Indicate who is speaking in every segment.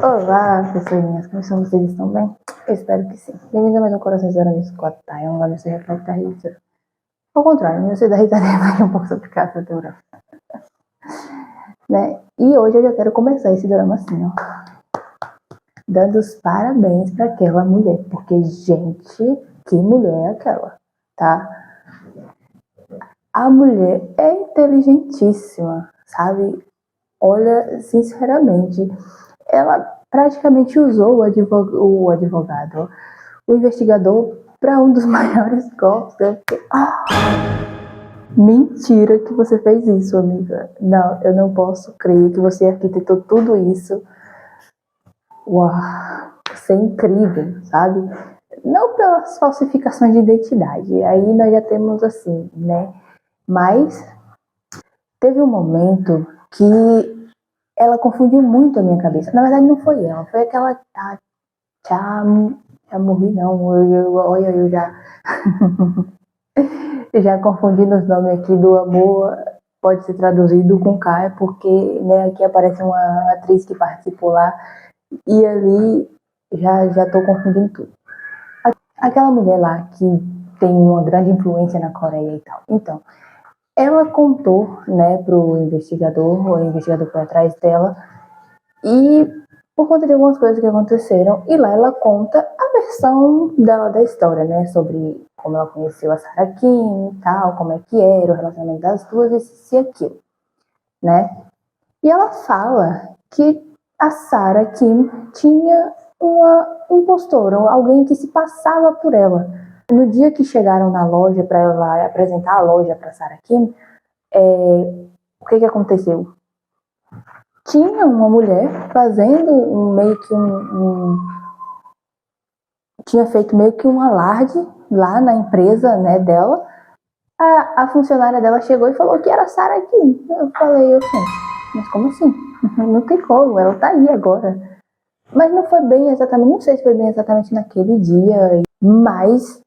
Speaker 1: Olá, pessoinhas, como estão vocês? Estão bem? Eu espero que sim. Bem-vindo a mais um Coração Zero no Scott Time, onde você reflete a risadura. Ao contrário, você da risadura vai um pouco sobre casa do drama. Né? E hoje eu já quero começar esse drama assim, ó. Dando os parabéns para aquela mulher, porque, gente, que mulher é aquela, tá? A mulher é inteligentíssima, sabe? Olha, sinceramente, ela praticamente usou o investigador, para um dos maiores golpes. Eu fiquei, mentira que você fez isso, amiga. Não, eu não posso crer que você arquitetou tudo isso. Uau, você é incrível, sabe? Não pelas falsificações de identidade, aí nós já temos assim, né? Mas teve um momento que ela confundiu muito a minha cabeça. Na verdade, não foi ela, foi aquela já morri não, olha, eu já já confundindo os nomes aqui do amor, pode ser traduzido com K, porque né, aqui aparece uma atriz que participou lá, e ali já tô confundindo tudo. Aquela mulher lá que tem uma grande influência na Coreia e tal. Então, ela contou, né, o investigador foi atrás dela, e por conta de algumas coisas que aconteceram, e lá ela conta a versão dela da história, né, sobre como ela conheceu a Sarah Kim e tal, como é que era o relacionamento das duas, isso e aquilo, né. E ela fala que a Sarah Kim tinha uma impostora, alguém que se passava por ela. No dia que chegaram na loja para ela apresentar a loja para Sarah Kim, o que aconteceu? Tinha uma mulher fazendo meio que tinha feito meio que um alarde lá na empresa, né, dela. A funcionária dela chegou e falou que era a Sarah Kim. Eu falei, mas como assim? Não tem como, ela tá aí agora. Mas não foi bem exatamente, não sei se foi bem exatamente naquele dia, mas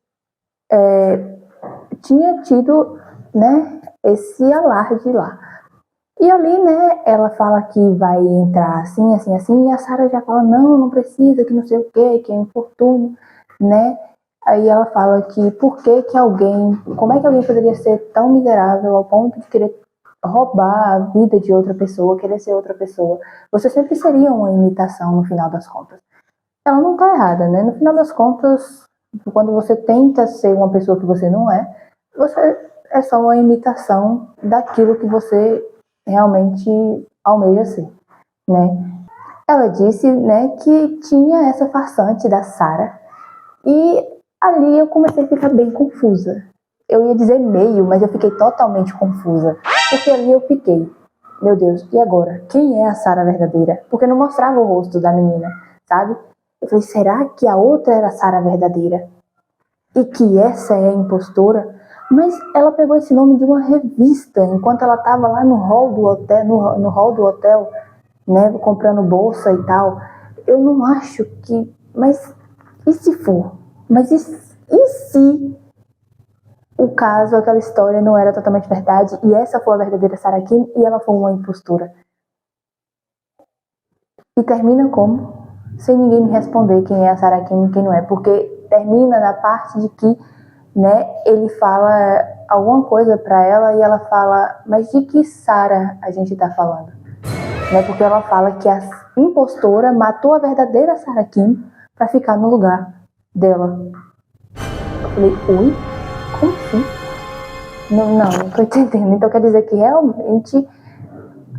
Speaker 1: tinha tido, né, esse alarde lá. E ali, né, ela fala que vai entrar assim, assim, assim, e a Sarah já fala, não precisa, que não sei o que é infortúnio, né? Aí ela fala que como é que alguém poderia ser tão miserável ao ponto de querer roubar a vida de outra pessoa, querer ser outra pessoa? Você sempre seria uma imitação no final das contas. Ela não tá errada, né? No final das contas, quando você tenta ser uma pessoa que você não é, você é só uma imitação daquilo que você realmente almeja ser, né? Ela disse, né, que tinha essa farsante da Sarah, e ali eu comecei a ficar bem confusa. Eu ia dizer meio, mas eu fiquei totalmente confusa, porque ali eu fiquei, meu Deus, e agora? Quem é a Sarah verdadeira? Porque não mostrava o rosto da menina, sabe? Eu falei, será que a outra era a Sarah verdadeira? E que essa é a impostora? Mas ela pegou esse nome de uma revista, enquanto ela estava lá no hall do hotel, no hall do hotel, né, comprando bolsa e tal. Eu não acho que... Mas e se for? Mas e se o caso, aquela história não era totalmente verdade, e essa foi a verdadeira Sarah Kim, e ela foi uma impostura? E termina como? Sem ninguém me responder quem é a Sarah Kim e quem não é, porque termina na parte de que, né, ele fala alguma coisa pra ela e ela fala, mas de que Sarah a gente tá falando? Né, porque ela fala que a impostora matou a verdadeira Sarah Kim pra ficar no lugar dela. Eu falei, oi? Como assim? Não tô entendendo. Então quer dizer que realmente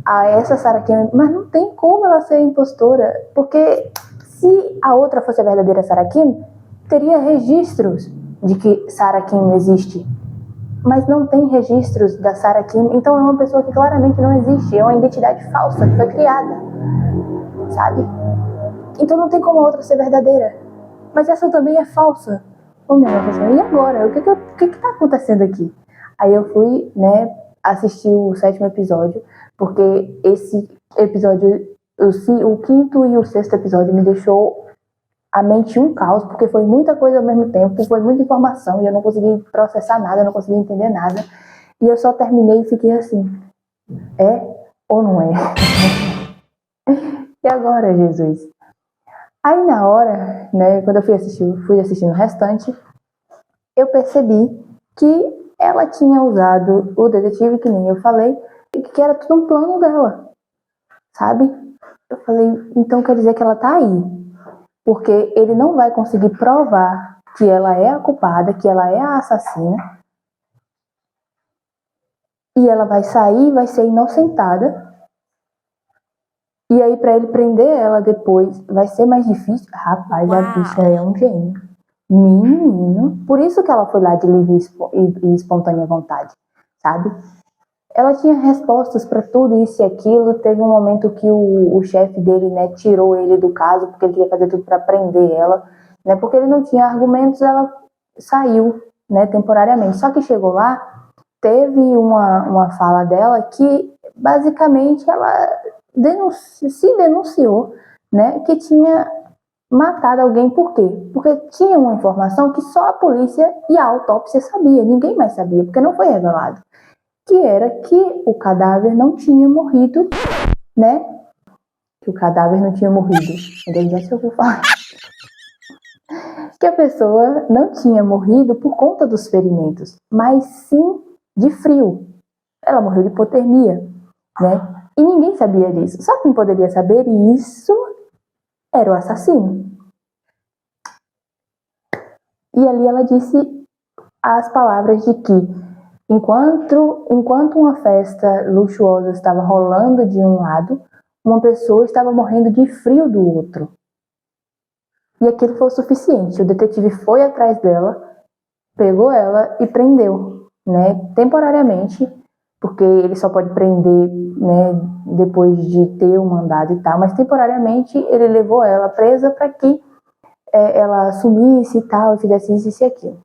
Speaker 1: essa Sarah Kim, mas não tem como ela ser impostora, porque se a outra fosse a verdadeira Sarah Kim, teria registros de que Sarah Kim existe, mas não tem registros da Sarah Kim, então é uma pessoa que claramente não existe, é uma identidade falsa que foi criada, sabe? Então não tem como a outra ser verdadeira, mas essa também é falsa. Oh, meu Deus, e agora? O que tá acontecendo aqui? Aí eu fui, né, assistir o 7º episódio, porque esse episódio, o 5º e o 6º episódio me deixou a mente um caos, porque foi muita coisa ao mesmo tempo, foi muita informação, e eu não consegui processar nada, eu não consegui entender nada, e eu só terminei e fiquei assim, ou não é? E agora, Jesus? Aí na hora, né, quando eu fui assistindo o restante, eu percebi que ela tinha usado o detetive, que nem eu falei, e que era tudo um plano dela, sabe? Eu falei, então quer dizer que ela tá aí. Porque ele não vai conseguir provar que ela é a culpada, que ela é a assassina. E ela vai sair, vai ser inocentada. E aí, pra ele prender ela depois, vai ser mais difícil. Rapaz, a bicha é um gênio. Menino. Por isso que ela foi lá de livre e espontânea vontade, sabe? Ela tinha respostas para tudo isso e aquilo. Teve um momento que o chefe dele, né, tirou ele do caso, porque ele queria fazer tudo para prender ela, né? Porque ele não tinha argumentos, ela saiu, né, temporariamente. Só que chegou lá, teve uma fala dela que, basicamente, ela se denunciou, né, que tinha matado alguém. Por quê? Porque tinha uma informação que só a polícia e a autópsia sabia, ninguém mais sabia, porque não foi revelado. Que era que o cadáver não tinha morrido, né? Que o cadáver não tinha morrido. Ele já se ouviu falar. Que a pessoa não tinha morrido por conta dos ferimentos, mas sim de frio. Ela morreu de hipotermia, né? E ninguém sabia disso. Só quem poderia saber isso era o assassino. E ali ela disse as palavras de que enquanto uma festa luxuosa estava rolando de um lado, uma pessoa estava morrendo de frio do outro. E aquilo foi o suficiente. O detetive foi atrás dela, pegou ela e prendeu, né, temporariamente, porque ele só pode prender, né, depois de ter o mandado e tal, mas temporariamente ele levou ela presa para que ela sumisse e tal, fizesse isso e aquilo.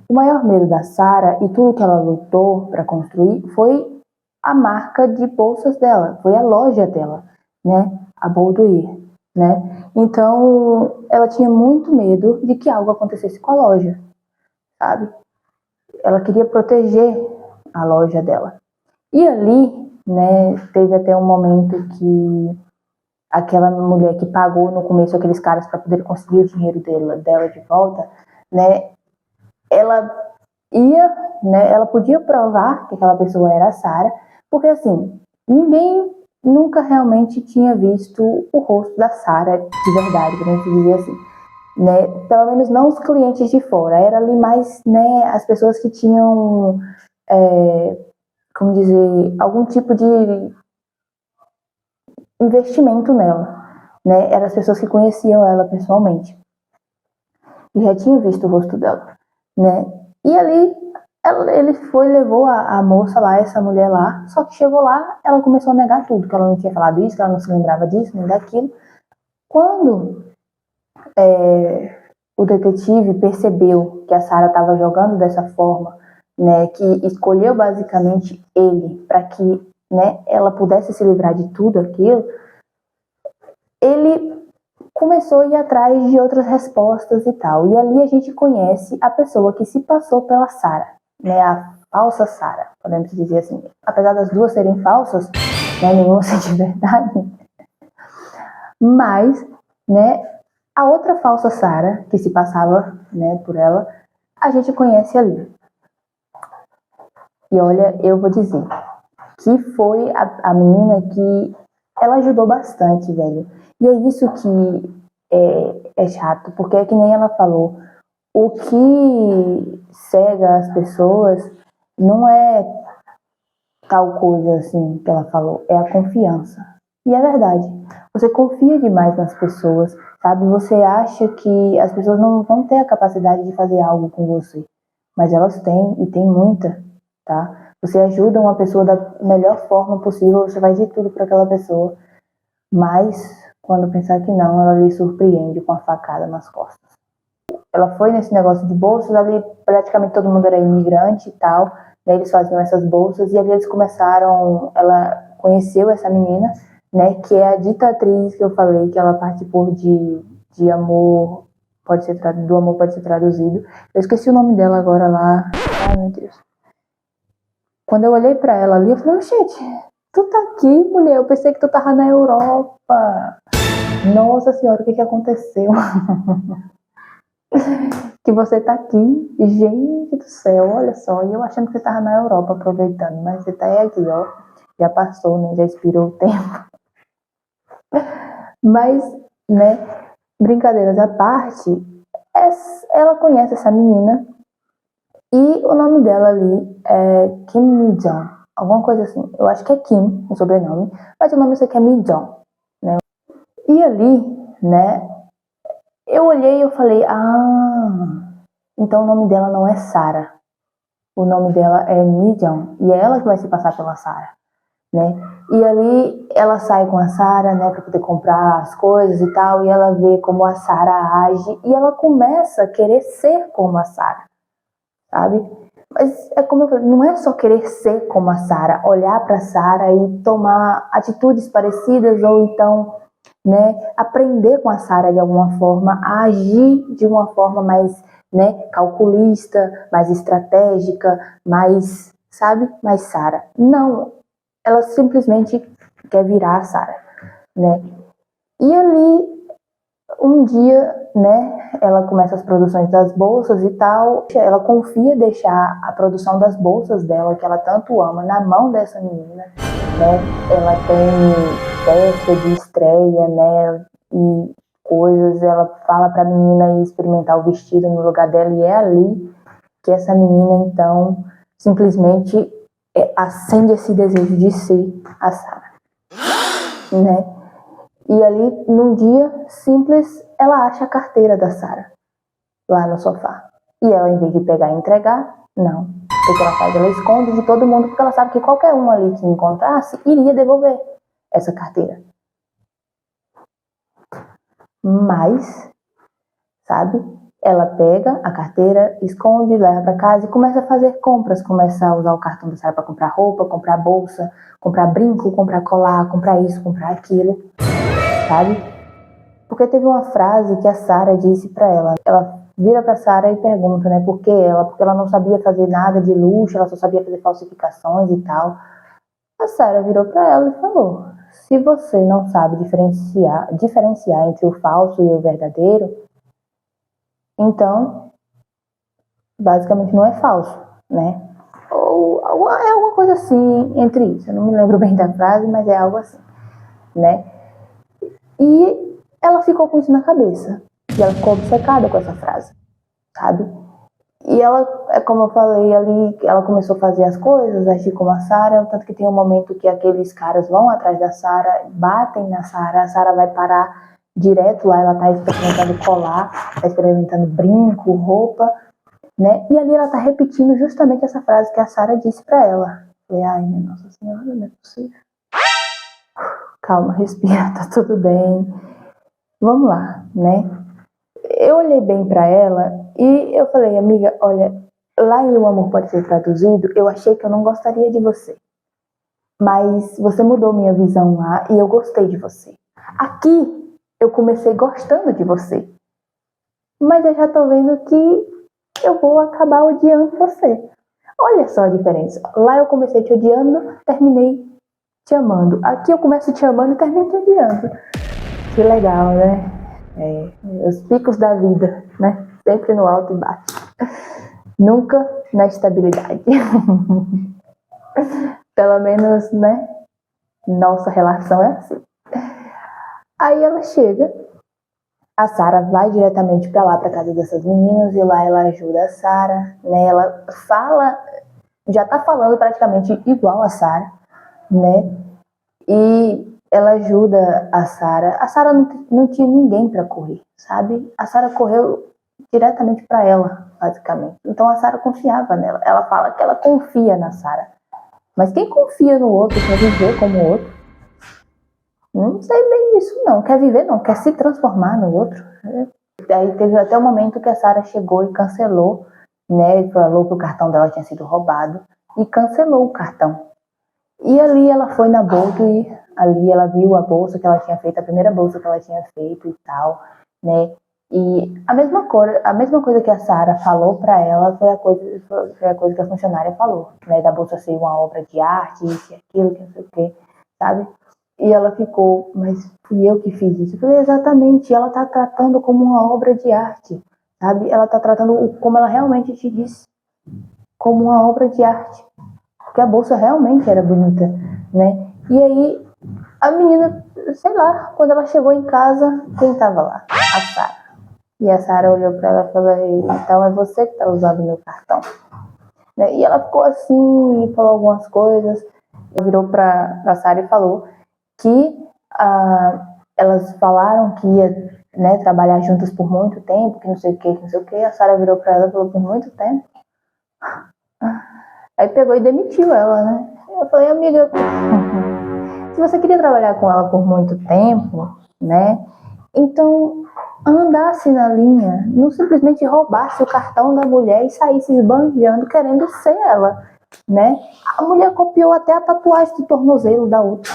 Speaker 1: O maior medo da Sarah e tudo que ela lutou para construir foi a marca de bolsas dela, foi a loja dela, né? A Boudoir, né? Então, ela tinha muito medo de que algo acontecesse com a loja, sabe? Ela queria proteger a loja dela. E ali, né, teve até um momento que aquela mulher que pagou no começo aqueles caras para poder conseguir o dinheiro dela de volta, né? Ela ela podia provar que aquela pessoa era a Sarah, porque assim, ninguém nunca realmente tinha visto o rosto da Sarah de verdade, pra gente dizer assim, né? Pelo menos não os clientes de fora, era ali mais, né, as pessoas que tinham, como dizer, algum tipo de investimento nela, né? Eram as pessoas que conheciam ela pessoalmente e já tinham visto o rosto dela, né? E ali ele foi, levou a moça lá, essa mulher lá, só que chegou lá, ela começou a negar tudo, que ela não tinha falado isso, que ela não se lembrava disso, nem daquilo. Quando o detetive percebeu que a Sarah estava jogando dessa forma, né, que escolheu basicamente ele para que, né, ela pudesse se livrar de tudo aquilo, ele começou a ir atrás de outras respostas e tal. E ali a gente conhece a pessoa que se passou pela Sarah, né, a falsa Sarah, podemos dizer assim. Apesar das duas serem falsas, né, nenhuma ser de verdade, mas, né, a outra falsa Sarah, que se passava, né, por ela, a gente conhece ali. E olha, eu vou dizer que foi a menina que ela ajudou bastante, velho. E é isso que é chato, porque é que nem ela falou, o que cega as pessoas não é tal coisa assim que ela falou, é a confiança. E é verdade, você confia demais nas pessoas, sabe? Você acha que as pessoas não vão ter a capacidade de fazer algo com você, mas elas têm, e tem muita, tá? Você ajuda uma pessoa da melhor forma possível, você faz de tudo para aquela pessoa, mas quando pensar que não, ela lhe surpreende com a facada nas costas. Ela foi nesse negócio de bolsas, ali praticamente todo mundo era imigrante e tal, né, eles faziam essas bolsas, e ali eles começaram, ela conheceu essa menina, né, que é a dita atriz que eu falei, que ela participou de Amor, do Amor Pode Ser Traduzido. Eu esqueci o nome dela agora lá, ai meu Deus. Quando eu olhei pra ela ali, eu falei, gente, Tu tá aqui, mulher? Eu pensei que tu tava na Europa. Nossa senhora, o que aconteceu? Que você tá aqui. Gente do céu, olha só. E eu achando que você tava na Europa aproveitando. Mas você tá aí aqui, ó. Já passou, né? Já expirou o tempo. Mas, né? Brincadeiras à parte, ela conhece essa menina. E o nome dela ali é Kim Mi-jong. Alguma coisa assim. Eu acho que é Kim, o sobrenome. Mas o nome eu sei que é Mi-jong, né? E ali, né? Eu olhei e eu falei, então o nome dela não é Sarah. O nome dela é Mi-jong. E é ela que vai se passar pela Sarah, né? E ali ela sai com a Sarah, né, para poder comprar as coisas e tal, e ela vê como a Sarah age e ela começa a querer ser como a Sarah, sabe? Mas é como eu falei, não é só querer ser como a Sarah, olhar para a Sarah e tomar atitudes parecidas ou então, né, aprender com a Sarah de alguma forma, a agir de uma forma mais, né, calculista, mais estratégica, mais, sabe, mais Sarah. Não, ela simplesmente quer virar a Sarah, né? E ali, um dia, né, ela começa as produções das bolsas e tal, ela confia deixar a produção das bolsas dela, que ela tanto ama, na mão dessa menina, né? Ela tem festa de estreia, né, e coisas, ela fala pra menina ir experimentar o vestido no lugar dela, e é ali que essa menina, então, simplesmente acende esse desejo de ser a Sarah, né? E ali, num dia simples, ela acha a carteira da Sarah lá no sofá. E ela, em vez de pegar e entregar, não. O que ela faz? Ela esconde de todo mundo, porque ela sabe que qualquer um ali que encontrasse iria devolver essa carteira. Mas, sabe? Ela pega a carteira, esconde, leva para casa e começa a fazer compras. Começa a usar o cartão da Sarah para comprar roupa, comprar bolsa, comprar brinco, comprar colar, comprar isso, comprar aquilo, sabe? Porque teve uma frase que a Sarah disse para ela. Ela vira para Sarah e pergunta, né, por que ela? Porque ela não sabia fazer nada de luxo, ela só sabia fazer falsificações e tal. A Sarah virou para ela e falou: se você não sabe diferenciar entre o falso e o verdadeiro, então basicamente não é falso, né? Ou é alguma coisa assim entre isso. Eu não me lembro bem da frase, mas é algo assim, né? E ela ficou com isso na cabeça. E ela ficou obcecada com essa frase, sabe? E ela, como eu falei ali, ela começou a fazer as coisas, agir como a Sarah, tanto que tem um momento que aqueles caras vão atrás da Sarah, batem na Sarah, a Sarah vai parar direto lá, ela tá experimentando colar, tá experimentando brinco, roupa, né? E ali ela tá repetindo justamente essa frase que a Sarah disse pra ela. Falei, ai, minha Nossa Senhora, não é possível. Calma, respira, tá tudo bem. Vamos lá, né? Eu olhei bem pra ela e eu falei, amiga, olha, lá em O Amor Pode Ser Traduzido, eu achei que eu não gostaria de você. Mas você mudou minha visão lá e eu gostei de você. Aqui, eu comecei gostando de você. Mas eu já tô vendo que eu vou acabar odiando você. Olha só a diferença. Lá eu comecei te odiando, terminei te amando. Aqui eu começo te amando e termino te odiando. Que legal, né? Os picos da vida, né? Sempre no alto e baixo. Nunca na estabilidade. Pelo menos, né? Nossa relação é assim. Aí ela chega, a Sarah vai diretamente pra lá, pra casa dessas meninas, e lá ela ajuda a Sarah, né? Ela fala, já tá falando praticamente igual a Sarah, né? E ela ajuda a Sarah. A Sarah não tinha ninguém pra correr, sabe? A Sarah correu diretamente pra ela, basicamente. Então a Sarah confiava nela. Ela fala que ela confia na Sarah. Mas quem confia no outro quer viver como o outro? Não sei bem isso, não. Quer viver, não. Quer se transformar no outro. Aí teve até o momento que a Sarah chegou e cancelou, né? Falou que o cartão dela tinha sido roubado e cancelou o cartão. E ali ela foi na bolsa e ali ela viu a bolsa que ela tinha feito, a primeira bolsa que ela tinha feito e tal, né? E a mesma coisa que a Sarah falou para ela foi a coisa que a funcionária falou, né? Da bolsa ser uma obra de arte, isso e aquilo, que não sei o quê. sabe? E ela ficou, mas fui eu que fiz isso. Eu falei, exatamente, ela tá tratando como uma obra de arte, sabe? Ela tá tratando como ela realmente te disse, como uma obra de arte. Porque a bolsa realmente era bonita, né? E aí, a menina, sei lá, quando ela chegou em casa, quem tava lá? A Sara. E a Sara olhou pra ela e falou, então é você que tá usando meu cartão. Né? E ela ficou assim, e falou algumas coisas. Virou pra Sara e falou que elas falaram que ia, né, trabalhar juntas por muito tempo, que não sei o que, que não sei o que. A Sara virou pra ela e falou, por muito tempo? Aí pegou e demitiu ela, né? Eu falei, amiga, se você queria trabalhar com ela por muito tempo, né? Então andasse na linha, não simplesmente roubasse o cartão da mulher e saísse esbanjando querendo ser ela, né? A mulher copiou até a tatuagem do tornozelo da outra.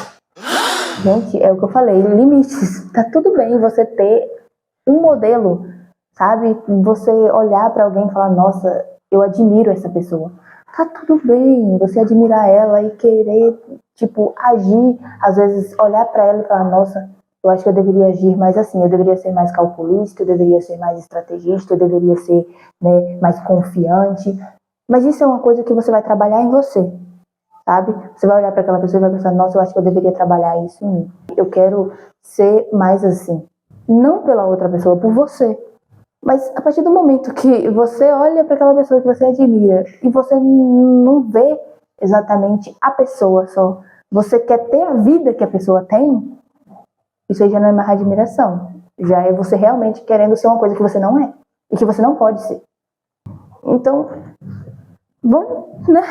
Speaker 1: Gente, é o que eu falei, limites. Tá tudo bem você ter um modelo, sabe? Você olhar pra alguém e falar, nossa, eu admiro essa pessoa. Tá tudo bem você admirar ela e querer, tipo, agir, às vezes olhar pra ela e falar, nossa, eu acho que eu deveria agir mais assim, eu deveria ser mais calculista, eu deveria ser mais estrategista, eu deveria ser, né, mais confiante. Mas isso é uma coisa que você vai trabalhar em você, sabe? Você vai olhar para aquela pessoa e vai pensar, nossa, eu acho que eu deveria trabalhar isso em mim. Eu quero ser mais assim. Não pela outra pessoa, por você. Mas a partir do momento que você olha para aquela pessoa que você admira e você não vê exatamente a pessoa só, você quer ter a vida que a pessoa tem, isso aí já não é mais admiração. Já é você realmente querendo ser uma coisa que você não é. E que você não pode ser. Então, vamos, né?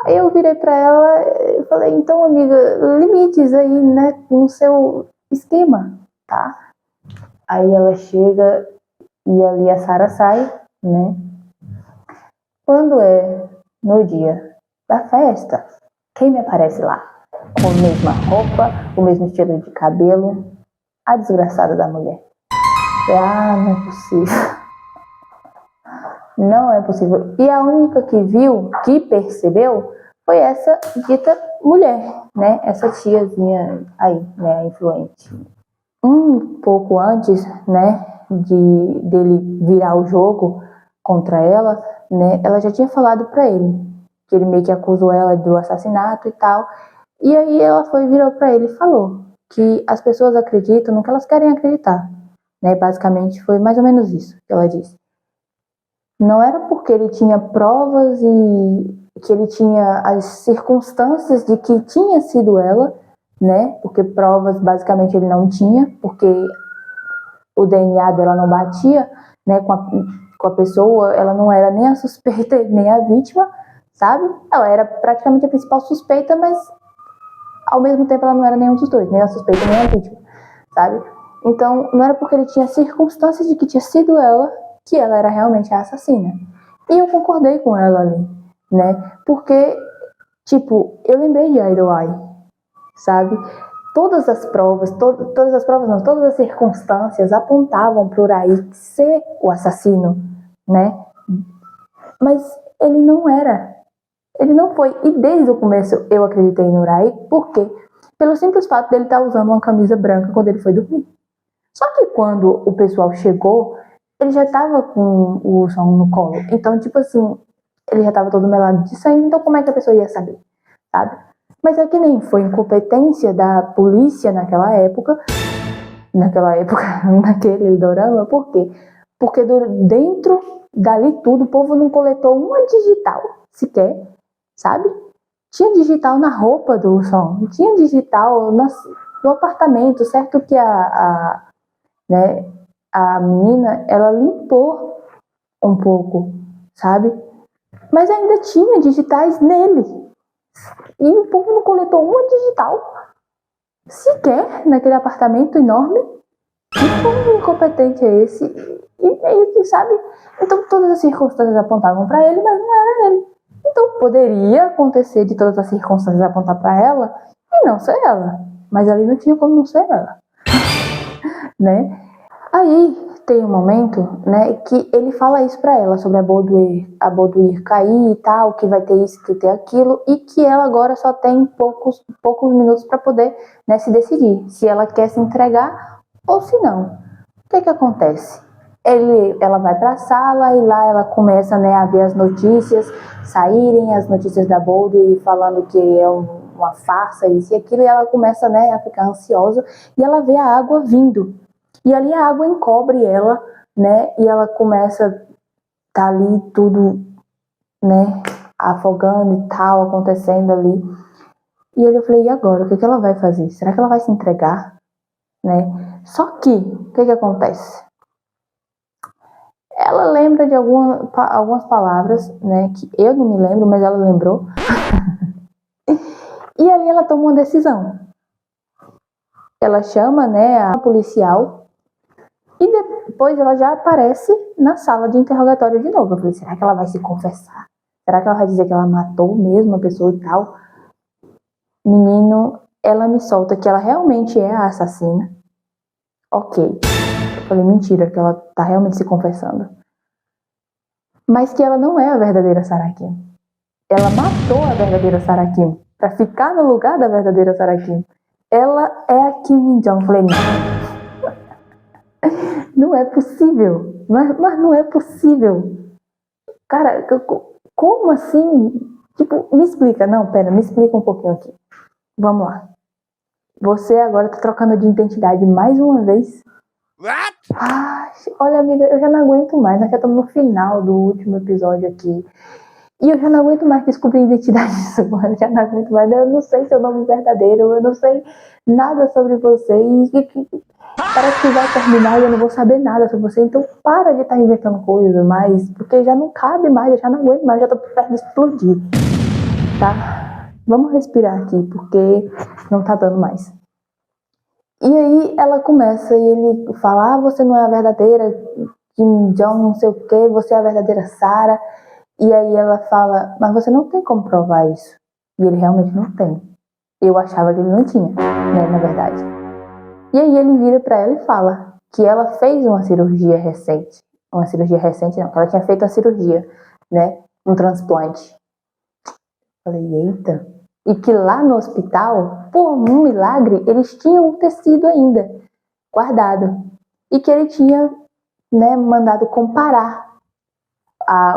Speaker 1: Aí eu virei pra ela e falei, então, amiga, limites aí, né, no seu esquema, tá? Aí ela chega e ali a Sara sai, né? Quando é no dia da festa, quem me aparece lá? Com a mesma roupa, o mesmo estilo de cabelo, a desgraçada da mulher. Não é possível. Não é possível. E a única que viu, que percebeu, foi essa dita mulher, né? Essa tiazinha aí, né? A influente. Um pouco antes, né? Dele virar o jogo contra ela, né? Ela já tinha falado pra ele que ele meio que acusou ela do assassinato e tal. E aí ela virou pra ele e falou que as pessoas acreditam no que elas querem acreditar, né? Basicamente foi mais ou menos isso que ela disse. Não era porque ele tinha provas e que ele tinha as circunstâncias de que tinha sido ela, né? Porque provas basicamente ele não tinha, porque o DNA dela não batia, né? Com a pessoa, ela não era nem a suspeita nem a vítima, sabe? Ela era praticamente a principal suspeita, mas ao mesmo tempo ela não era nenhum dos dois, nem a suspeita nem a vítima, sabe? Então não era porque ele tinha circunstâncias de que tinha sido ela que ela era realmente a assassina. E eu concordei com ela ali, né? Porque, tipo, eu lembrei de Idle Eye, sabe? Todas as provas, todas as provas não, todas as circunstâncias apontavam para o Uraí ser o assassino, né? Mas ele não era. Ele não foi. E desde o começo eu acreditei no Uraí, por quê? Pelo simples fato dele estar usando uma camisa branca quando ele foi dormir. Só que quando o pessoal chegou, ele já tava com o Wilson no colo. Então, tipo assim, ele já tava todo melado de sangue, então como é que a pessoa ia saber, sabe? Mas é que nem foi incompetência da polícia naquela época, naquele dorama, por quê? Porque dentro dali tudo, o povo não coletou uma digital sequer, sabe? Tinha digital na roupa do Wilson, tinha digital no apartamento, certo que né, a menina, ela limpou um pouco, sabe? Mas ainda tinha digitais nele. E o povo não coletou uma digital sequer naquele apartamento enorme. Que povo incompetente é esse? E meio que, sabe? Então todas as circunstâncias apontavam para ele, mas não era ele. Então poderia acontecer de todas as circunstâncias apontar para ela e não ser ela. Mas ali não tinha como não ser ela. Né? Aí tem um momento, né, que ele fala isso pra ela, sobre a Baudouin cair e tal, que vai ter isso, que ter aquilo, e que ela agora só tem poucos minutos pra poder, né, se decidir, se ela quer se entregar ou se não. O que acontece? Ela vai pra sala e lá ela começa, né, a ver as notícias saírem, as notícias da Baudouin falando que é uma farsa, isso e aquilo, e ela começa, né, a ficar ansiosa, e ela vê a água vindo. E ali a água encobre ela, né? E ela começa tá ali tudo, né? Afogando e tal, acontecendo ali. E eu falei, e agora? O que ela vai fazer? Será que ela vai se entregar? Né? Só que, o que acontece? Ela lembra de algumas palavras, né? Que eu não me lembro, mas ela lembrou. E ali ela toma uma decisão. Ela chama, né, a policial. E depois ela já aparece na sala de interrogatório de novo. Eu falei, será que ela vai se confessar? Será que ela vai dizer que ela matou mesmo a pessoa e tal? Menino, ela me solta que ela realmente é a assassina. Ok. Eu falei, mentira, que ela tá realmente se confessando. Mas que ela não é a verdadeira Sarah Kim. Ela matou a verdadeira Sarah Kim pra ficar no lugar da verdadeira Sarah Kim. Ela é a Kim Min-jong. Eu falei, não é possível. Mas não é possível. Cara, como assim? Tipo, me explica. Não, pera, me explica um pouquinho aqui. Vamos lá. Você agora tá trocando de identidade mais uma vez? What? Ai, olha, amiga, eu já não aguento mais. Nós já estamos no final do último episódio aqui. E eu já não aguento mais descobrir a identidade sua. Eu já não aguento mais. Eu não sei seu nome verdadeiro. Eu não sei nada sobre você. E parece que vai terminar e eu não vou saber nada sobre você. Então para de estar inventando coisas mais. Porque já não cabe mais. Eu já não aguento mais. Eu já tô perto de explodir. Tá? Vamos respirar aqui. Porque não tá dando mais. E aí ela começa e ele fala, ah, você não é a verdadeira Kim Jong, não sei o que, você é a verdadeira Sarah. E aí ela fala, mas você não tem como provar isso. E ele realmente não tem. Eu achava que ele não tinha, né, na verdade. E aí ele vira pra ela e fala que ela fez uma cirurgia recente. Uma cirurgia recente não, que ela tinha feito uma cirurgia, né, um transplante. Falei, eita. E que lá no hospital, por um milagre, eles tinham o tecido ainda guardado. E que ele tinha, né, mandado comparar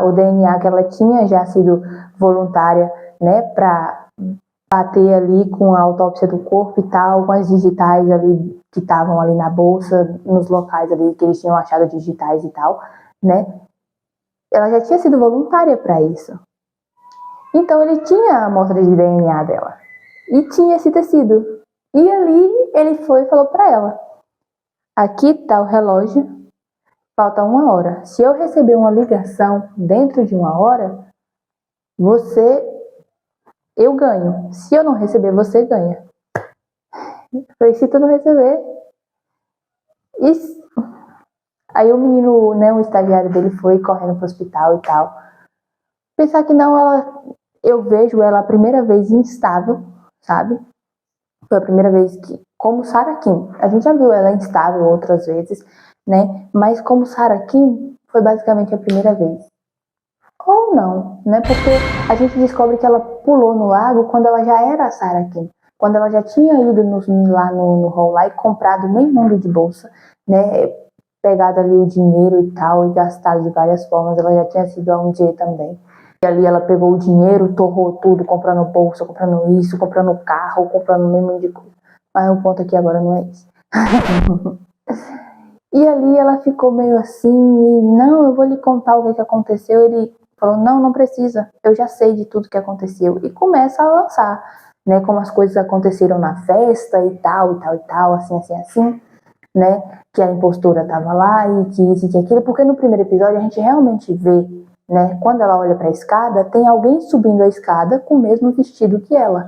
Speaker 1: o DNA que ela tinha já sido voluntária, né, para bater ali com a autópsia do corpo e tal, com as digitais ali que estavam ali na bolsa, nos locais ali que eles tinham achado digitais e tal, né. Ela já tinha sido voluntária para isso. Então ele tinha a amostra de DNA dela. E tinha esse tecido. E ali ele foi e falou pra ela, aqui tá o relógio, falta 1 hora. Se eu receber uma ligação dentro de 1 hora, eu ganho. Se eu não receber, você ganha. Eu falei, se tu não receber... Isso. Aí o menino, né, o estagiário dele foi correndo pro hospital e tal. Pensar que não, eu vejo ela a primeira vez instável, sabe? Foi a primeira vez que, como Sarah Kim, a gente já viu ela instável outras vezes, né? Mas como Sarah Kim, foi basicamente a primeira vez. Ou não, né? Porque a gente descobre que ela pulou no lago quando ela já era a Sarah Kim. Quando ela já tinha ido lá no hall lá e comprado meio mundo de bolsa, né? Pegado ali o dinheiro e tal e gastado de várias formas. Ela já tinha sido a um dia também. E ali ela pegou o dinheiro, torrou tudo, comprando bolsa, comprando isso, comprando carro, comprando o mesmo de coisa. Mas o ponto aqui agora não é isso. E ali ela ficou meio assim, e não, eu vou lhe contar o que aconteceu. Ele falou, não precisa, eu já sei de tudo que aconteceu. E começa a lançar, né, como as coisas aconteceram na festa e tal, assim, né, que a impostora tava lá e que isso e que aquilo. Porque no primeiro episódio a gente realmente vê, né, quando ela olha para a escada, tem alguém subindo a escada com o mesmo vestido que ela.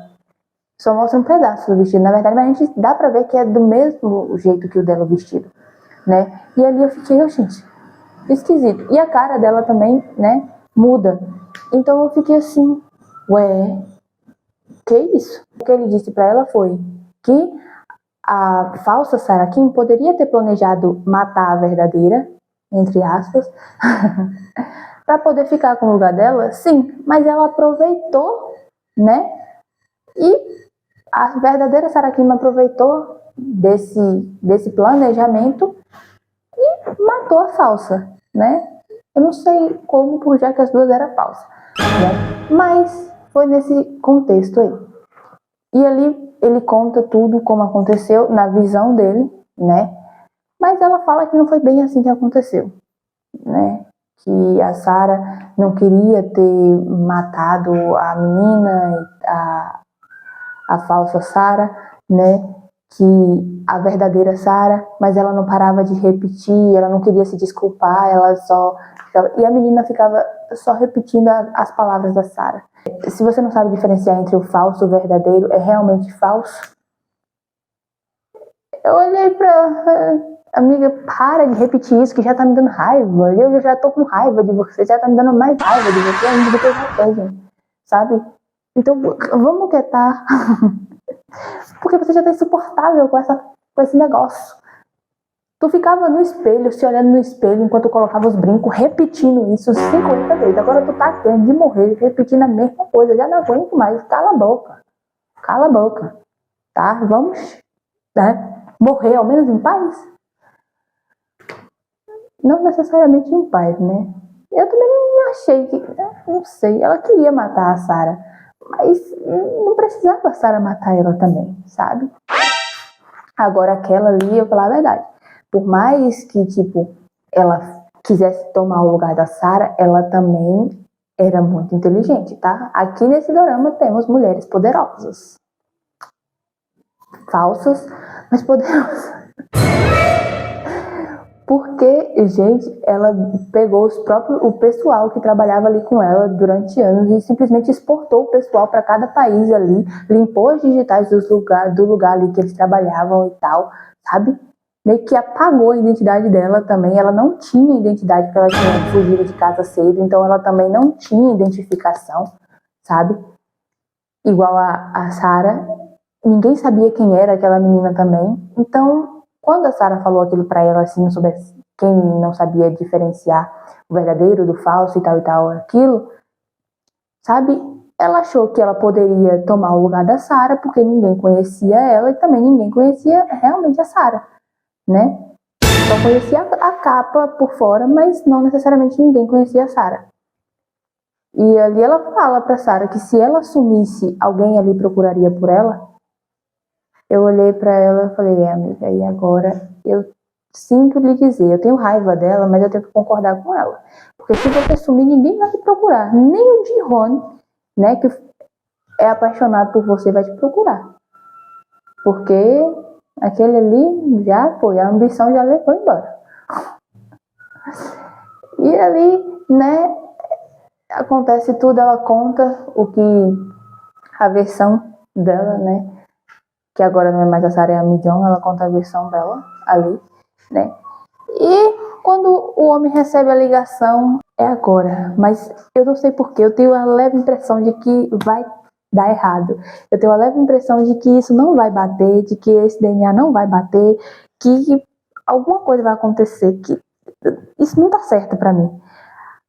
Speaker 1: Só mostra um pedaço do vestido, na verdade, mas a gente dá pra ver que é do mesmo jeito que o dela o vestido, né? E ali eu fiquei, gente, esquisito. E a cara dela também, né, muda. Então eu fiquei assim, ué, que isso? O que ele disse pra ela foi que a falsa Sarah Kim poderia ter planejado matar a verdadeira, entre aspas, para poder ficar com o lugar dela? Sim, mas ela aproveitou, né? E a verdadeira Sarah Kim aproveitou desse planejamento e matou a falsa, né? Eu não sei como, por já que as duas eram falsas, né? Mas foi nesse contexto aí. E ali ele conta tudo como aconteceu na visão dele, né? Mas ela fala que não foi bem assim que aconteceu, né? Que a Sarah não queria ter matado a menina, a falsa Sarah, né? Que a verdadeira Sarah, mas ela não parava de repetir, ela não queria se desculpar, ela só ficava, e a menina ficava só repetindo as palavras da Sarah. Se você não sabe diferenciar entre o falso e o verdadeiro, é realmente falso. Eu olhei pra amiga, para de repetir isso que já tá me dando raiva. Eu já tô com raiva de você, já tá me dando mais raiva de você ainda do que eu já tenho, sabe? Então vamos quietar. Porque você já tá insuportável com esse negócio. Tu ficava no espelho, se olhando no espelho enquanto colocava os brincos, repetindo isso 50 vezes. Agora tu tá querendo de morrer, repetindo a mesma coisa. Já não aguento mais. Cala a boca. Cala a boca. Tá? Vamos, né? Morrer ao menos em paz? Não necessariamente em paz, né? Eu também não achei que... Não sei. Ela queria matar a Sarah. Mas não precisava a Sarah matar ela também, sabe? Agora aquela ali, eu falar a verdade. Por mais que, tipo, ela quisesse tomar o lugar da Sarah, ela também era muito inteligente, tá? Aqui nesse dorama temos mulheres poderosas. Falsas, mas poderosas. Porque, gente, ela pegou o pessoal que trabalhava ali com ela durante anos e simplesmente exportou o pessoal para cada país ali, limpou as digitais do lugar ali que eles trabalhavam e tal, sabe? Meio que apagou a identidade dela também. Ela não tinha identidade porque ela tinha fugido de casa cedo, então ela também não tinha identificação, sabe? Igual a Sarah, ninguém sabia quem era aquela menina também. Então, quando a Sarah falou aquilo pra ela, assim, sobre quem não sabia diferenciar o verdadeiro do falso e tal, aquilo, sabe? Ela achou que ela poderia tomar o lugar da Sarah porque ninguém conhecia ela e também ninguém conhecia realmente a Sarah, né? Só conhecia a capa por fora, mas não necessariamente ninguém conhecia a Sarah. E ali ela fala pra Sarah que se ela sumisse, alguém ali procuraria por ela. Eu olhei pra ela e falei, amiga, e agora eu sinto lhe dizer, eu tenho raiva dela, mas eu tenho que concordar com ela. Porque se você sumir, ninguém vai te procurar. Nem o Ji-hoon, né, que é apaixonado por você, vai te procurar. Porque aquele ali já foi, a ambição já levou embora. E ali, né, acontece tudo, ela conta o que a versão dela, né, que agora não é mais a Sarah, é a Mi-jong, ela conta a versão dela ali, né? E quando o homem recebe a ligação, é agora. Mas eu não sei porquê, eu tenho a leve impressão de que vai dar errado. Eu tenho a leve impressão de que isso não vai bater, de que esse DNA não vai bater, que alguma coisa vai acontecer, que isso não tá certo pra mim.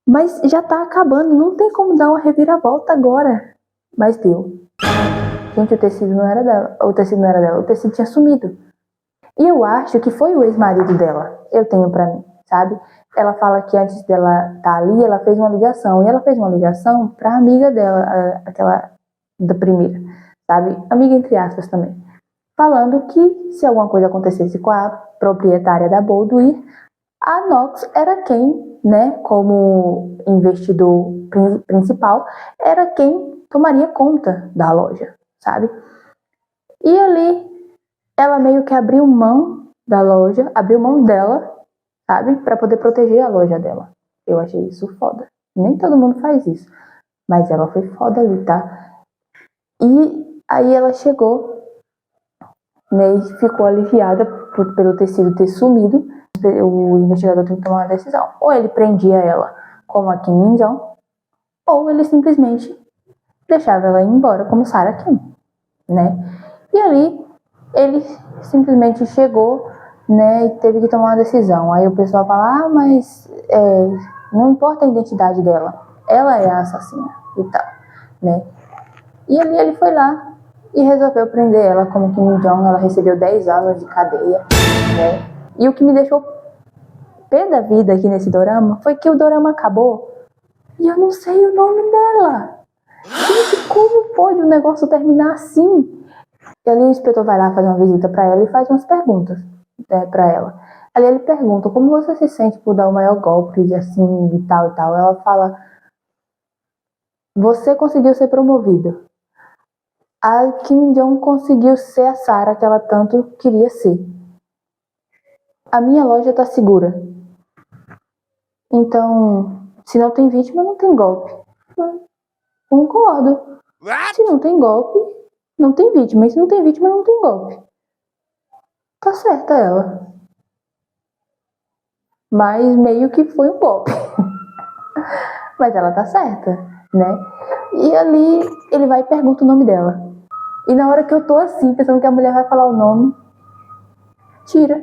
Speaker 1: Mas já tá acabando, não tem como dar uma reviravolta agora. Mas deu. Gente, o tecido não era dela. O tecido não era dela, o tecido tinha sumido. E eu acho que foi o ex-marido dela. Eu tenho pra mim, sabe? Ela fala que antes dela estar ali, ela fez uma ligação. E ela fez uma ligação pra amiga dela, aquela da primeira, sabe? Amiga entre aspas também. Falando que se alguma coisa acontecesse com a proprietária da Boldwir, a Nox era quem, né, como investidor principal, era quem tomaria conta da loja, sabe? E ali, ela meio que abriu mão da loja, abriu mão dela, sabe? Pra poder proteger a loja dela. Eu achei isso foda. Nem todo mundo faz isso. Mas ela foi foda ali, tá? E aí ela chegou, né, e ficou aliviada pelo tecido ter sumido. O investigador tem que tomar uma decisão. Ou ele prendia ela como a Kim Min-jong, ou ele simplesmente deixava ela ir embora como Sarah Kim, né? E ali ele simplesmente chegou, né, e teve que tomar uma decisão. Aí o pessoal fala, mas não importa a identidade dela, ela é a assassina e tal, né? E ali ele foi lá e resolveu prender ela como Kim Jong. Ela recebeu 10 anos de cadeia, né? E o que me deixou pé da vida aqui nesse dorama foi que o dorama acabou e eu não sei o nome dela. Gente, como pode o negócio terminar assim? E ali o inspetor vai lá fazer uma visita pra ela e faz umas perguntas, né, pra ela. Ali ele pergunta, como você se sente por dar o maior golpe de assim e tal e tal. Ela fala, você conseguiu ser promovido. A Kim Jong conseguiu ser a Sarah que ela tanto queria ser. A minha loja tá segura. Então, se não tem vítima, não tem golpe. Concordo. Se não tem golpe, não tem vítima. E se não tem vítima, não tem golpe. Tá certa ela. Mas meio que foi um golpe. Mas ela tá certa, né? E ali ele vai e pergunta o nome dela. E na hora que eu tô assim, pensando que a mulher vai falar o nome, tira.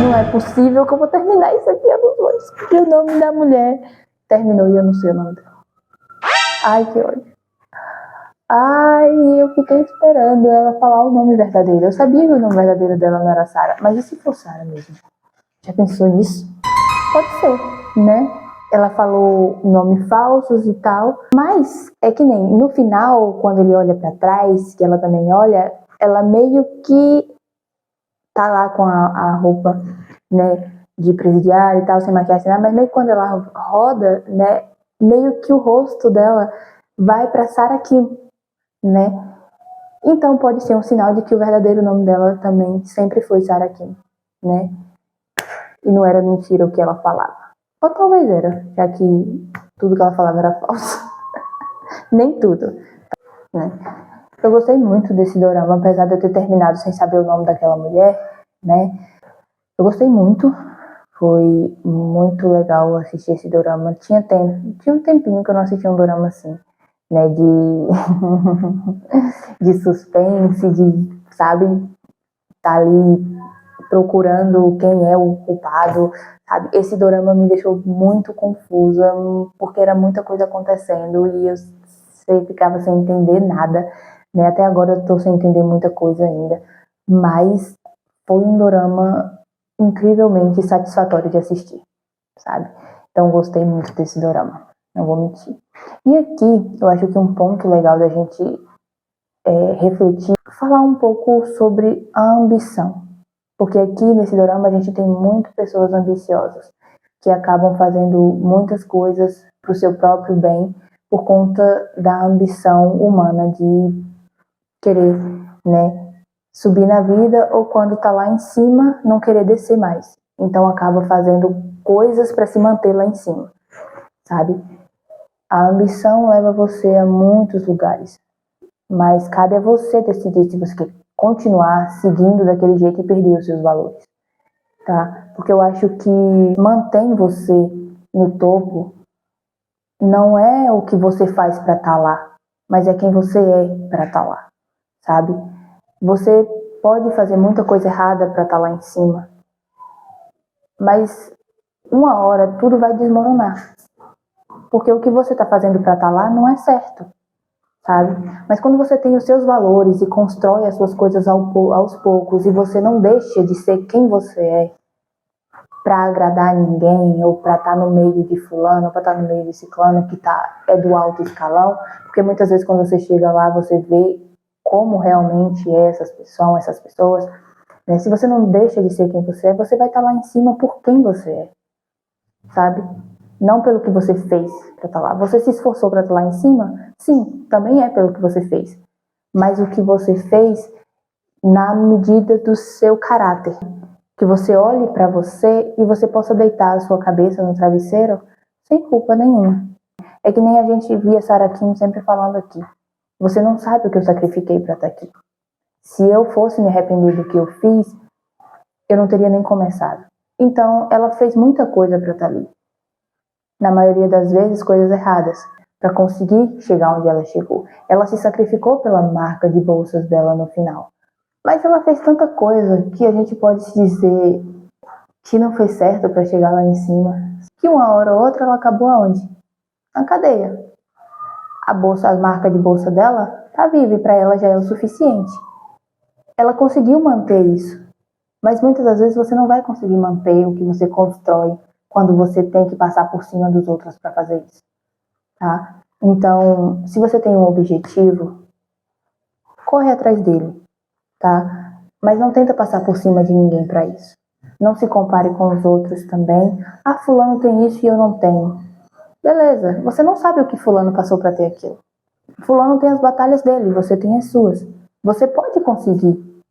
Speaker 1: Não é possível que eu vou terminar isso aqui, eu não vou descobrir o nome da mulher. Terminou e eu não sei o nome dela. Ai, que ódio. Ai, eu fiquei esperando ela falar o nome verdadeiro. Eu sabia que o nome verdadeiro dela não era Sarah, mas e se for Sarah mesmo? Já pensou nisso? Pode ser, né? Ela falou nomes falsos e tal, mas é que nem no final, quando ele olha pra trás, que ela também olha, ela meio que tá lá com a roupa, né, de presidiário e tal, sem maquiagem, sem nada, mas meio que quando ela roda, né, meio que o rosto dela vai pra Sarah Kim, né? Então pode ser um sinal de que o verdadeiro nome dela também sempre foi Sarah Kim, né? E não era mentira o que ela falava. Ou talvez era, já que tudo que ela falava era falso. Nem tudo, né? Eu gostei muito desse dorama, apesar de eu ter terminado sem saber o nome daquela mulher, né? Eu gostei muito. Foi muito legal assistir esse dorama. Tinha um tempinho que eu não assistia um dorama assim, né? De suspense, de, sabe, tá ali procurando quem é o culpado, sabe? Esse dorama me deixou muito confusa, porque era muita coisa acontecendo e eu ficava sem entender nada, né? Até agora eu tô sem entender muita coisa ainda, mas foi um dorama incrivelmente satisfatório de assistir, sabe? Então gostei muito desse dorama, não vou mentir. E aqui eu acho que um ponto legal da gente refletir, falar um pouco sobre a ambição. Porque aqui nesse dorama a gente tem muitas pessoas ambiciosas que acabam fazendo muitas coisas para o seu próprio bem por conta da ambição humana de querer, né, subir na vida ou quando tá lá em cima não querer descer mais. Então acaba fazendo coisas para se manter lá em cima, sabe? A ambição leva você a muitos lugares, mas cabe a você decidir se você quer continuar seguindo daquele jeito e perder os seus valores, tá? Porque eu acho que mantém você no topo não é o que você faz para estar lá, mas é quem você é para estar lá, sabe? Você pode fazer muita coisa errada para estar lá em cima, mas uma hora tudo vai desmoronar, porque o que você está fazendo para estar lá não é certo, sabe? Mas quando você tem os seus valores e constrói as suas coisas aos poucos e você não deixa de ser quem você é para agradar ninguém ou para estar no meio de fulano, para estar no meio de ciclano que é do alto escalão, porque muitas vezes quando você chega lá você vê como realmente são essas pessoas, né? Se você não deixa de ser quem você é, você vai estar lá em cima por quem você é, sabe? Não pelo que você fez para estar lá. Você se esforçou para estar lá em cima? Sim, também é pelo que você fez. Mas o que você fez na medida do seu caráter. Que você olhe para você e você possa deitar a sua cabeça no travesseiro sem culpa nenhuma. É que nem a gente via Sarah Kim sempre falando aqui. Você não sabe o que eu sacrifiquei para estar aqui. Se eu fosse me arrepender do que eu fiz, eu não teria nem começado. Então, ela fez muita coisa para estar ali. Na maioria das vezes, coisas erradas, para conseguir chegar onde ela chegou. Ela se sacrificou pela marca de bolsas dela no final, Mas ela fez tanta coisa que a gente pode se dizer que não foi certo para chegar lá em cima, que uma hora ou outra ela acabou aonde? Na cadeia. A bolsa, a marca de bolsa dela tá viva e para ela já é o suficiente. Ela conseguiu manter isso, mas muitas das vezes você não vai conseguir manter o que você constrói quando você tem que passar por cima dos outros para fazer isso, tá? Então, se você tem um objetivo, corre atrás dele, tá? Mas não tenta passar por cima de ninguém para isso. Não se compare com os outros também. Ah, fulano tem isso e eu não tenho. Beleza, você não sabe o que fulano passou para ter aquilo. Fulano tem as batalhas dele, você tem as suas. Você pode conseguir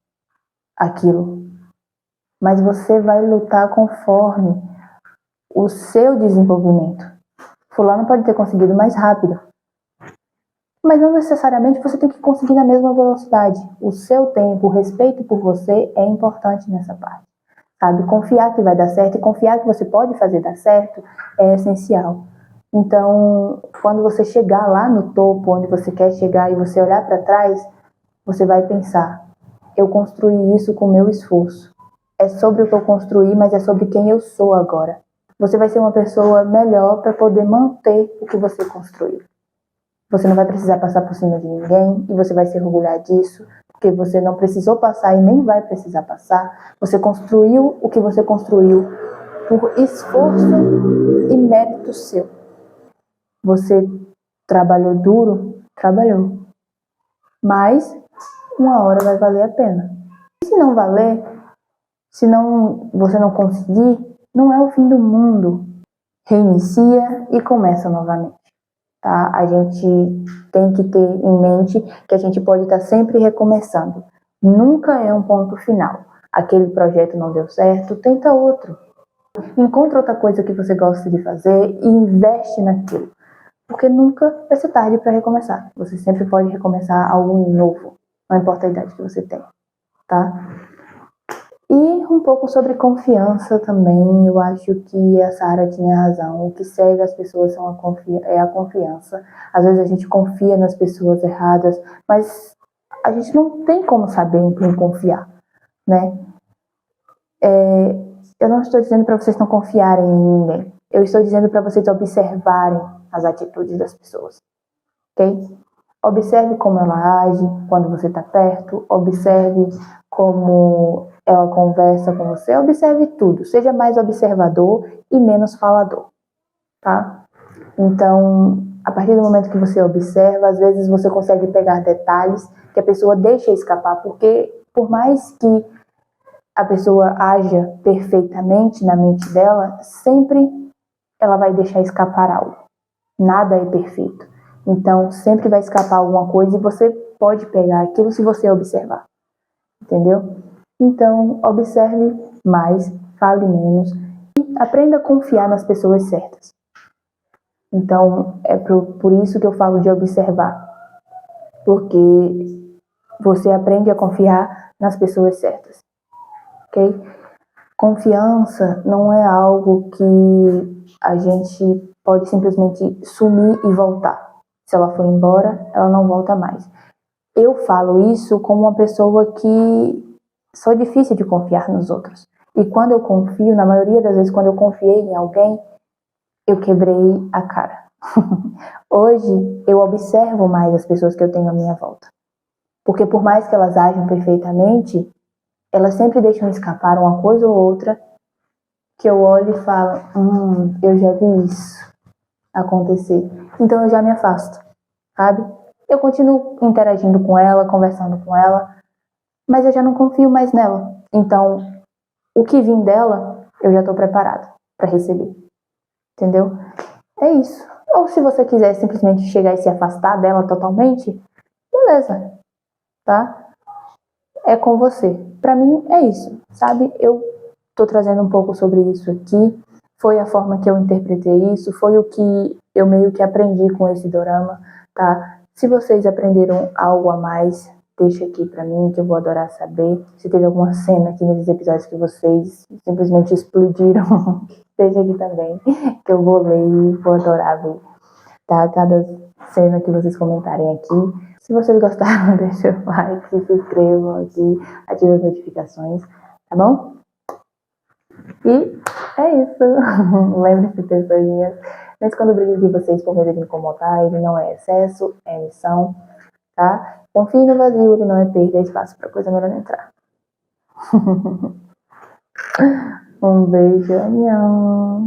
Speaker 1: aquilo, mas você vai lutar conforme o seu desenvolvimento. Fulano pode ter conseguido mais rápido, mas não necessariamente você tem que conseguir na mesma velocidade. O seu tempo, o respeito por você é importante nessa parte. Sabe? Confiar que vai dar certo e confiar que você pode fazer dar certo é essencial. Então, quando você chegar lá no topo, onde você quer chegar e você olhar para trás, você vai pensar, eu construí isso com o meu esforço. É sobre o que eu construí, mas é sobre quem eu sou agora. Você vai ser uma pessoa melhor para poder manter o que você construiu. Você não vai precisar passar por cima de ninguém e você vai se orgulhar disso, porque você não precisou passar e nem vai precisar passar. Você construiu o que você construiu por esforço e mérito seu. Você trabalhou duro? Trabalhou. Mas uma hora vai valer a pena. E se não valer, se você não conseguir, não é o fim do mundo. Reinicia e começa novamente. Tá? A gente tem que ter em mente que a gente pode estar sempre recomeçando. Nunca é um ponto final. Aquele projeto não deu certo, tenta outro. Encontra outra coisa que você gosta de fazer e investe naquilo. Porque nunca vai ser tarde para recomeçar. Você sempre pode recomeçar algo novo. Não importa a idade que você tem. Tá? E um pouco sobre confiança também, eu acho que a Sarah tinha razão. O que cega as pessoas é a confiança. Às vezes a gente confia nas pessoas erradas, mas a gente não tem como saber em quem confiar, né? Eu não estou dizendo para vocês não confiarem em ninguém. Eu estou dizendo para vocês observarem as atitudes das pessoas, ok? Observe como ela age quando você está perto, observe como ela conversa com você, observe tudo. Seja mais observador e menos falador, tá? Então, a partir do momento que você observa, às vezes você consegue pegar detalhes que a pessoa deixa escapar, porque por mais que a pessoa haja perfeitamente na mente dela, sempre ela vai deixar escapar algo. Nada é perfeito. Então, sempre vai escapar alguma coisa e você pode pegar aquilo se você observar. Entendeu? Então, observe mais, fale menos e aprenda a confiar nas pessoas certas. Então, é por isso que eu falo de observar. Porque você aprende a confiar nas pessoas certas. Ok? Confiança não é algo que a gente pode simplesmente sumir e voltar. Se ela for embora, ela não volta mais. Eu falo isso como uma pessoa que sou difícil de confiar nos outros. E quando eu confio, na maioria das vezes, quando eu confiei em alguém, eu quebrei a cara. Hoje, eu observo mais as pessoas que eu tenho à minha volta. Porque por mais que elas ajam perfeitamente, elas sempre deixam escapar uma coisa ou outra que eu olho e falo, eu já vi isso acontecer. Então eu já me afasto, sabe? Eu continuo interagindo com ela, conversando com ela, mas eu já não confio mais nela. Então, o que vir dela, eu já estou preparado para receber. Entendeu? É isso. Ou se você quiser simplesmente chegar e se afastar dela totalmente, beleza, tá? É com você. Para mim é isso, sabe? Eu tô trazendo um pouco sobre isso aqui. Foi a forma que eu interpretei isso, foi o que eu meio que aprendi com esse dorama, tá? Se vocês aprenderam algo a mais, deixa aqui pra mim, que eu vou adorar saber. Se teve alguma cena aqui nesses episódios que vocês simplesmente explodiram, deixa aqui também, que eu vou ler e vou adorar ver, tá? Cada cena que vocês comentarem aqui. Se vocês gostaram, deixa o like, se inscrevam aqui, ativem as notificações, tá bom? E é isso. Lembre-se, pessoinhas, mas quando o brilho de vocês por medo de incomodar, ele não é excesso, é missão, tá? Confie no vazio, ele não é perda, é espaço para coisa melhor entrar. Um beijo, anhão.